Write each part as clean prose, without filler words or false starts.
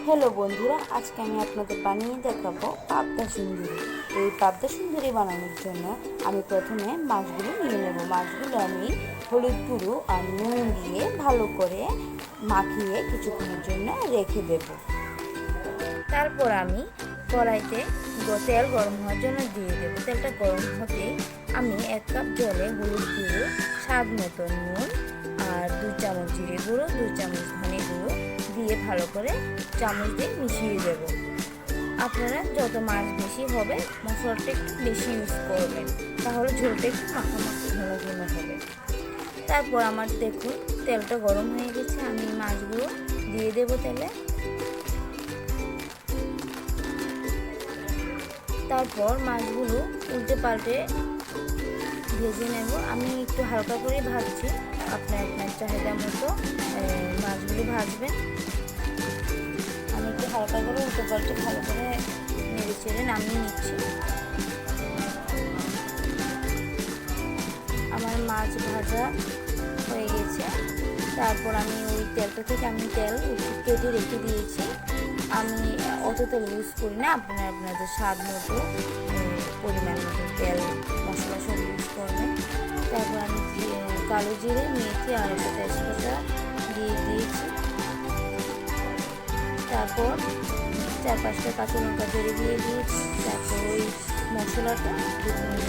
Hello বন্ধুরা, আজকে আমি আপনাদের বানিয়ে দেখাবো পাবদা সুন্দরী। এই পাবদা সুন্দরী বানানোর জন্য আমি প্রথমে মাছগুলো নিয়ে নেব। মাছগুলো আমি হলুদ গুঁড়ো আর নুন দিয়ে ভালো করে মাখিয়ে কিছুক্ষণের জন্য রেখে দেব। তারপর আমি কড়াইতে তেল গরম হওয়ার জন্য দিয়ে দেবো। তেলটা গরম হতেই আমি 1 কাপ জলে হলুদ গুঁড়ো, স্বাদ মতো নুন আর 2 চামচ জিরে গুঁড়ো, 2 চামচ ধনে গুঁড়ো দিয়ে ভালো করে চামচ দিয়ে মিশিয়ে দেব। আপনারা যত মাছ বেশি হবে মশলাটা একটু বেশি ইউজ করবেন, তাহলে ঝোলটা একটু মাখামাখি ঘন ঘন হবে। তারপর আমার দেখুন তেলটা গরম হয়ে গেছে, আমি মাছগুলো দিয়ে দেব তেলে। তারপর মাছগুলো উল্টে পাল্টে ভেজে নেব। আমি একটু হালকা করে ভাজছি, আপনার চাহিদা মতো মাছগুলো ভাজবেন। আমি একটু হালকা করে উল্টে পাল্টে ভালো করে নেড়ে চেড়ে নামিয়ে নিচ্ছি। আমার মাছ ভাজা হয়ে গেছে। তারপর আমি ওই তেলটা থেকে আমি তেল কেটে রেখে দিয়েছি। আমি অত তেল ইউজ করি না, আপনাদের স্বাদ মতো পরিমাণ মতো তেল মশলা সব ইউজ করবেন। তারপর আমি কালো জিরে, মেথি আর একটা তেজপাতা দিয়ে দিয়েছি। তারপর 4-5টা কাঁচা লঙ্কা ফেলে দিয়ে দিয়েছি। তারপর ওই মশলাটা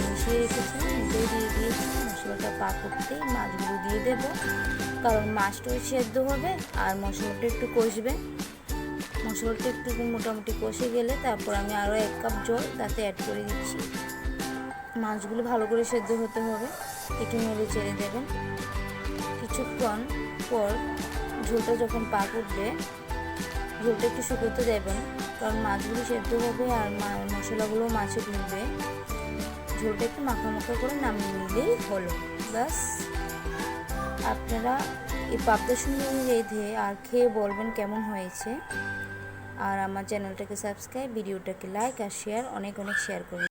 মিশিয়ে রেখেছিলাম ওটাও দিয়ে দিয়েছি। মশলাটা পাক করতেই মাছগুলো দিয়ে দেব, কারণ মাছটাও সেদ্ধ হবে আর মশলাটা একটু কষবে। মশলাটা একটু মোটামুটি কষে গেলে তারপর আমি আরও 1 কাপ জল তাতে অ্যাড করে দিচ্ছি। মাছগুলো ভালো করে সেদ্ধ হতে হবে, একটু নেড়ে চেড়ে দেবেন। কিছুক্ষণ পর ঝোলটা যখন পাক উঠবে, ঝোলটা একটু শুকোতে দেবেন, কারণ মাছগুলো সেদ্ধ হবে আর মশলাগুলো মাছে ঢুকবে। ঝোলটা একটু মাখা মাখা করে নামিয়ে নিলেই হলো, ব্যাস। আপনারা এই পাবদা সুন্দরী রেঁধে আর খেয়ে বলবেন কেমন হয়েছে। আর আমার চ্যানেলটাকে সাবস্ক্রাইব, ভিডিওটাকে লাইক আর শেয়ার অনেক শেয়ার করুন।